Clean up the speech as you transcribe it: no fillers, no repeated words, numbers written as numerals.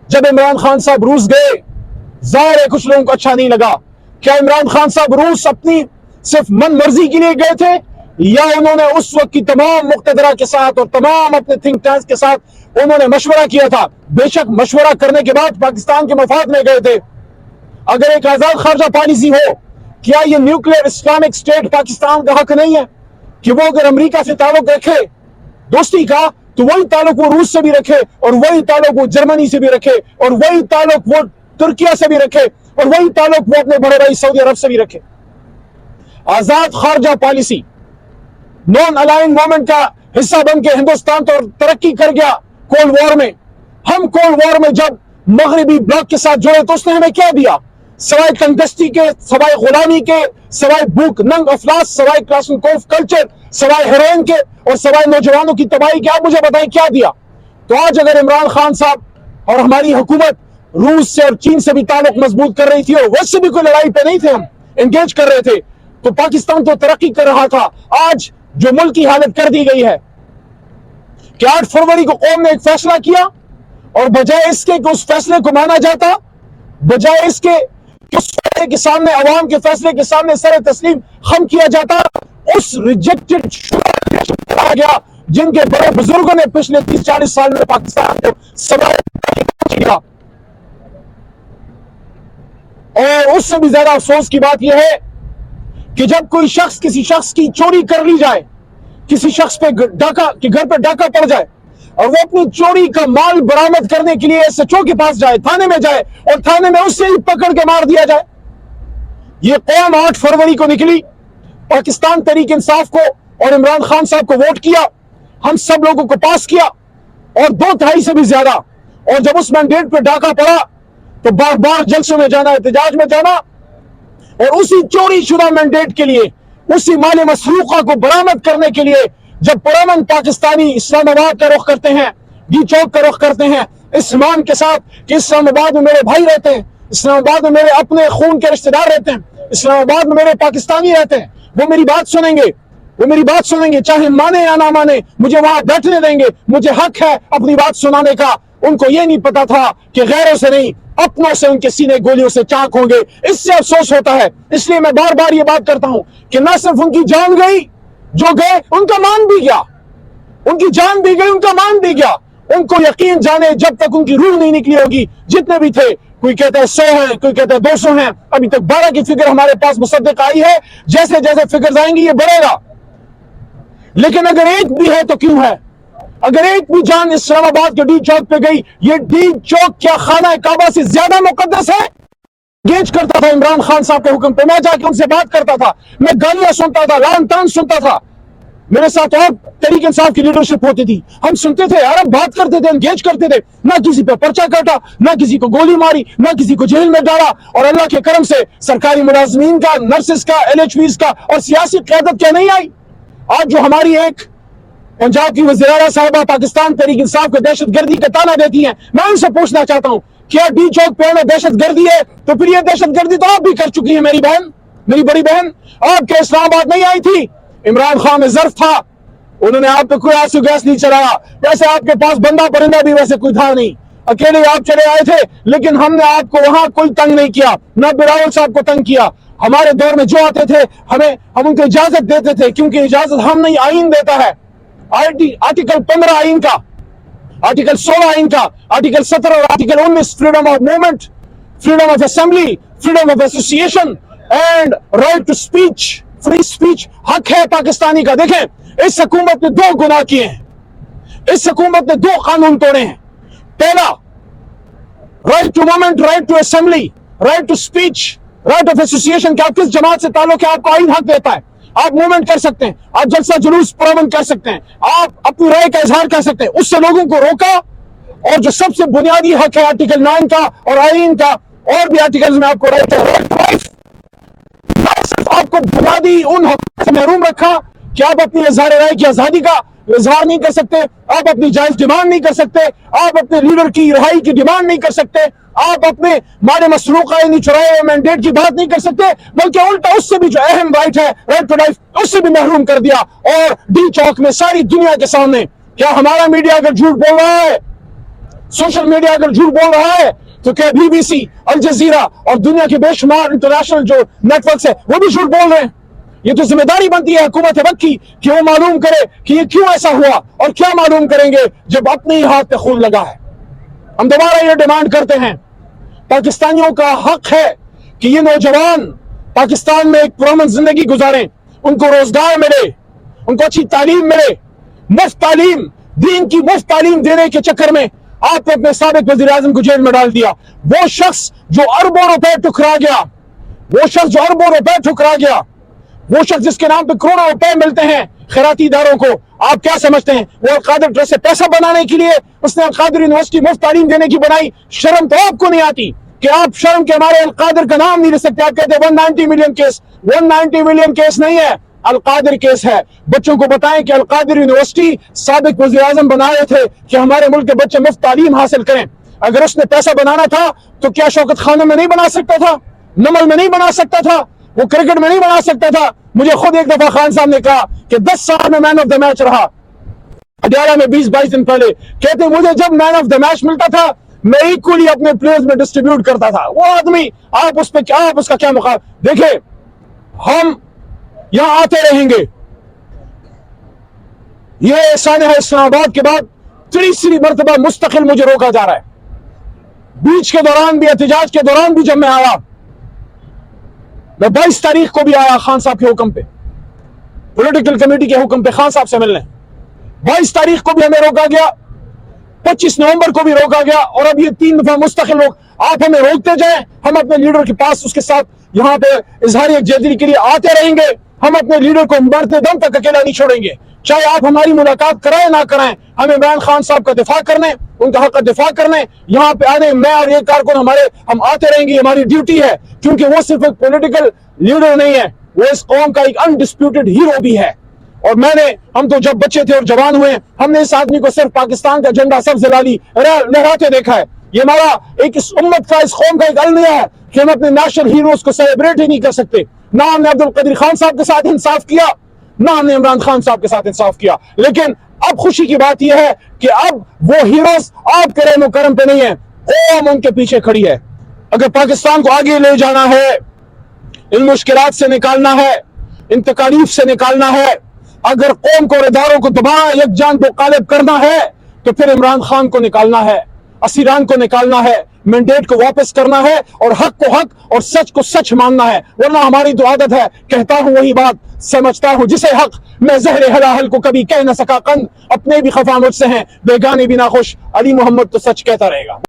जब इमरान खान साहब रूस गए, जाहिर है कुछ लोगों को अच्छा नहीं लगा। क्या इमरान खान साहब रूस अपनी सिर्फ मन मर्जी के लिए गए थे, या उन्होंने उस वक्त की तमाम मुक्तदरा के साथ और तमाम अपने थिंक टैंक्स के साथ उन्होंने मशवरा किया था? बेशक मशवरा करने के बाद पाकिस्तान के मफाद में गए थे। अगर एक आजाद खारजा पॉलिसी हो, क्या ये न्यूक्लियर इस्लामिक स्टेट पाकिस्तान का हक नहीं है कि वो अगर अमेरिका से ताल्लुक रखे दोस्ती का, तो वही ताल्लुक वो रूस से भी रखे, और वही ताल्लुक वो जर्मनी से भी रखे, और वही ताल्लुक वो तुर्किया से भी रखे, और वही ताल्लुक वो अपने बड़े भाई सऊदी अरब से भी रखे। आजाद खारजा पॉलिसी नॉन अलाइंग मूवमेंट का हिस्सा बन के हिंदुस्तान तो तरक्की कर गया कोल्ड वॉर में। हम कोल्ड वॉर में जब मगरबी ब्लॉक के साथ जुड़े तो उसने हमें क्या दिया? सवाए तंगदस्ती के, सवाए गुलामी के, सवाए भूख नंग अफलास, सवाए क्लासनकोफ कल्चर, सवाए हेरोइन के और सवाए नौजवानों की तबाही के, आप मुझे बताएं क्या दिया? तो आज अगर इमरान खान साहब और हमारी हुकूमत रूस से और चीन से भी ताल्लुक मजबूत कर रही थी और वैसे भी कोई लड़ाई पे नहीं थे, हम एंगेज कर रहे थे, तो पाकिस्तान तो तरक्की कर रहा था। आज जो मुल्क की हालत कर दी गई है कि 8 फरवरी को कौम ने एक फैसला किया और बजाय इसके कि उस फैसले को माना जाता, बजाय इसके कि उस फैसले के सामने, अवाम के फैसले के सामने सर तस्लीम खम किया जाता, उस रिजेक्टेड आ गया जिनके बड़े बुजुर्गों ने पिछले 30-40 साल में पाकिस्तान को किया। और उससे भी ज्यादा अफसोस की बात यह है कि जब कोई शख्स किसी शख्स की चोरी कर ली जाए, किसी शख्स पे डाका के घर पे डाका पड़ जाए और वो अपनी चोरी का माल बरामद करने के लिए एसएचओ के पास जाए, थाने में जाए और थाने में उससे ही पकड़ के मार दिया जाए। ये कौम 8 फरवरी को निकली, पाकिस्तान तहरीक इंसाफ को और इमरान खान साहब को वोट किया, हम सब लोगों को पास किया और 2/3 से भी ज्यादा, और जब उस मैंडेट पे डाका पड़ा तो बार बार जलसों में जाना, एहतजाज में जाना, और उसी चोरी शुदा मैंडेट के लिए, उसी माल मसरूका को बरामद करने के लिए जब पुरअमन पाकिस्तानी इस्लामाबाद का रुख करते हैं, डी चौक का रुख करते हैं, इस मान के साथ कि इस्लामाबाद में मेरे भाई रहते हैं, इस्लामाबाद में मेरे अपने खून के रिश्तेदार रहते हैं, इस्लामाबाद में मेरे पाकिस्तानी रहते हैं, वो मेरी बात सुनेंगे, वो मेरी बात सुनेंगे, चाहे माने या ना माने, मुझे वहां बैठने देंगे, मुझे हक है अपनी बात सुनाने का। उनको ये नहीं पता था कि गैरों से नहीं, अपनों से उनके सीने गोलियों से चाक होंगे। इससे अफसोस होता है। इसलिए मैं बार बार ये बात करता हूं कि न सिर्फ उनकी जान गई, जो गए उनका मान भी गया, उनकी जान भी गई, उनका मान भी गया। उनको यकीन जाने जब तक उनकी रूह नहीं निकली होगी, जितने भी थे, कोई कहता है 100 हैं, कोई कहता है 200 हैं, अभी तक 12 की फिगर हमारे पास मुसद्दक आई है। जैसे जैसे फिगर आएंगी ये बढ़ेगा, लेकिन अगर एक भी है तो क्यों है? अगर एक भी जान इस्लामाबाद के डी चौक पे गई, ये डी चौक क्या खाना काबा से ज्यादा मुकद्दस है? गेज करता था इमरान खान साहब के हुक्म पे, मैं जाके उनसे बात करता था, मैं गालियां सुनता था, लान तान सुनता था। मेरे साथ और तहरीक इंसाफ की लीडरशिप होती थी, हम सुनते थे यार, बात करते थे, एंगेज करते थे। ना किसी पे पर्चा काटा, ना किसी को गोली मारी, ना किसी को जेल में डाला, और अल्लाह के करम से सरकारी मुलाजमीन का, नर्सेस का, LHVs का और सियासी क़यादत क्या नहीं आई। आज जो हमारी एक पंजाब की वज़ीर आला साहिबा पाकिस्तान तहरीक इंसाफ को दहशतगर्दी का ताना देती हैं, मैं उनसे पूछना चाहता हूं, क्या डी चौक पे में दहशतगर्दी है? तो फिर ये दहशतगर्दी तो आप भी कर चुकी है मेरी बहन, मेरी बड़ी बहन। आपके इस्लामाबाद नहीं आई थी, इमरान खान में ज़र्फ था, उन्होंने आप पे कोई आंसू गैस नहीं चलाया, वैसे आपके पास बंदा परिंदा भी वैसे कोई था नहीं, अकेले आप चले आए थे। लेकिन हमने आपको वहां कोई तंग नहीं किया, न बिलावल साहब को तंग किया। हमारे दौर में जो आते थे हम उनको इजाजत देते थे, क्योंकि इजाजत हम नहीं, आईन देता है। आर्टिकल 15 आईन का, आर्टिकल 16 आईन का, आर्टिकल 17 और article 19 freedom of movement, freedom of assembly, freedom of association and right to speech, free speech हक है पाकिस्तानी का। देखें, इस हुकूमत ने 2 गुनाह किए हैं, इस हुकूमत ने 2 कानून तोड़े हैं। पहला, right to movement, right to assembly, right to speech, right of association, कि आप किस जमात से ताल्लुक है आपको आईन हक देता है, आप मूवमेंट कर सकते हैं, आप जलसा जुलूस पुरअमन कर सकते हैं, आप अपनी राय का इजहार कर सकते हैं। उससे लोगों को रोका, और जो सबसे बुनियादी हक है आर्टिकल 9 का और आईन का, और भी आर्टिकल्स में आपको राइट है, राइट टू लाइफ, सिर्फ आपको बुनियादी उन हक से महरूम रखा कि आप अपनी इजहार राय की आजादी का इजहार नहीं कर सकते, आप अपनी जायज डिमांड नहीं कर सकते, आप अपने लीडर की रिहाई की डिमांड नहीं कर सकते, आप अपने मारे मसरूका यानी चुराए हुए मैंडेट की बात नहीं कर सकते, बल्कि उल्टा उससे भी जो अहम राइट है, राइट टू लाइफ, उससे भी महरूम कर दिया। और डी चौक में सारी दुनिया के सामने, क्या हमारा मीडिया अगर झूठ बोल रहा है, सोशल मीडिया अगर झूठ बोल रहा है तो क्या बीबीसी, अल जजीरा और दुनिया के बेशुमार इंटरनेशनल जो नेटवर्क्स है वो भी झूठ बोल रहे हैं। ये तो जिम्मेदारी बनती है हुकूमत वक्त की कि वो मालूम करे कि ये क्यों ऐसा हुआ, और क्या मालूम करेंगे जब अपने ही हाथ पे खून लगा है। हम दोबारा ये डिमांड करते हैं, पाकिस्तानियों का हक है कि ये नौजवान पाकिस्तान में एक पुरअमन जिंदगी गुजारें, उनको रोजगार मिले, उनको अच्छी तालीम मिले, मुफ्त तालीम, दीन की मुफ्त तालीम देने के चक्कर में आपने अपने साबिक वज़ीर आज़म को जेल में डाल दिया। वो शख्स जो अरबों रुपए ठुकरा गया, वो शख्स जो अरबों रुपए ठुकरा गया, वो शख्स जिसके नाम पे करोड़ों रुपए मिलते हैं खैराती इदारों को, आप क्या समझते हैं वो अल-कादिर ट्रस्ट से पैसा बनाने के लिए उसने अल-कादिर यूनिवर्सिटी मुफ्त तालीम देने की बनाई? शर्म तो आपको नहीं आती कि आप शर्म के हमारे अल-कादिर का नाम नहीं ले सकते। आप कहते हैं 190 मिलियन केस, 190 मिलियन केस नहीं है, अल-कादिर केस है। बच्चों को बताएं कि अल-कादिर यूनिवर्सिटी साबिक वज़ीर आज़म बना रहे थे कि हमारे मुल्क के बच्चे मुफ्त तालीम हासिल करें। अगर उसने पैसा बनाना था तो क्या शौकत खानों में नहीं बना सकता था, नमल में नहीं बना सकता था, वो क्रिकेट में नहीं बना सकता था? मुझे खुद एक दफा खान साहब ने कहा कि 10 साल में मैन ऑफ द मैच रहा, अडियाला में 20-22 दिन पहले। कहते मुझे जब मैन ऑफ द मैच मिलता था मैं इक्वली अपने प्लेयर्स में डिस्ट्रीब्यूट करता था। वो आदमी, आप उसका क्या मुकाबला? देखिए, हम यहां आते रहेंगे। यह सानहा इस्लामाबाद के बाद तीसरी मर्तबा मुस्तकिल मुझे रोका जा रहा है। बीच के दौरान भी, एहतजाज के दौरान भी जब मैं आया, मैं 22 तारीख को भी आया खान साहब के हुक्म पे, पॉलिटिकल कमेटी के हुक्म पे खान साहब से मिलने। 22 तारीख को भी हमें रोका गया, 25 नवंबर को भी रोका गया, और अब ये 3 दफा मुस्तकिल रोक। आप हमें रोकते जाएं, हम अपने लीडर के पास उसके साथ यहां पे इजहार यकजहती के लिए आते रहेंगे। हम अपने लीडर को मरते दम तक अकेला नहीं छोड़ेंगे, चाहे आप हमारी मुलाकात कराएं ना कराएं। हमें इमरान खान साहब का दिफा करने, उनका हक का दिफा करने यहाँ पे आने, मैं और ये कारकुन हम आते रहेंगे, हमारी ड्यूटी है। क्योंकि वो सिर्फ एक पॉलिटिकल लीडर नहीं है, वो इस कौम का एक अनडिस्प्यूटेड हीरो भी है। और हम तो जब बच्चे थे और जवान हुए, हमने इस आदमी को सिर्फ पाकिस्तान का झंडा सब्ज़ लाली लहराते देखा है। ये हमारा एक इस उम्मत का, इस कौम का एक अलमिया है कि हम अपने नेशनल हीरोज को सेलिब्रेट ही नहीं कर सकते। ना हमने अब्दुल कदीर खान साहब के साथ इंसाफ किया, ना हमने इमरान खान साहब के साथ इंसाफ किया। लेकिन अब खुशी की बात यह है कि अब वो हीरोज आपके रहम करम पे नहीं है, कौम उनके पीछे खड़ी है। अगर पाकिस्तान को आगे ले जाना है, इन मुश्किलात से निकालना है, इन तकालीफ से निकालना है, अगर कौम को और इदारों को दोबारा यकजान को गालिब करना है, तो फिर इमरान खान को निकालना है, असीरान को निकालना है, मैंडेट को वापस करना है, और हक को हक और सच को सच मानना है। वरना हमारी तो आदत है, कहता हूं वही बात, समझता हूं जिसे हक, मैं ज़हरे हलाहल को कभी कह न सका कंद, अपने भी खफा मुझसे हैं, बेगाने भी ना खुश, अली मोहम्मद तो सच कहता रहेगा।